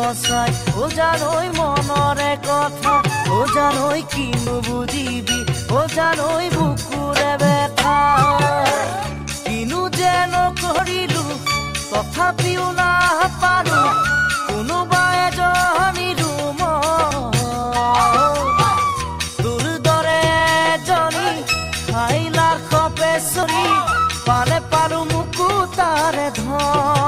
সঁচাই ও জানই মনরে কথা ও জানই কিনো বুঝিবি ও জানই বুকুরে ব্যথা কিনো যেন করিলু তথাপিও না পারো কোনোবা এজনী ৰুম তোৰ দৰে এজনী খাই লাখ পেচৰি পালে পাৰো মোকো তাৰে ধন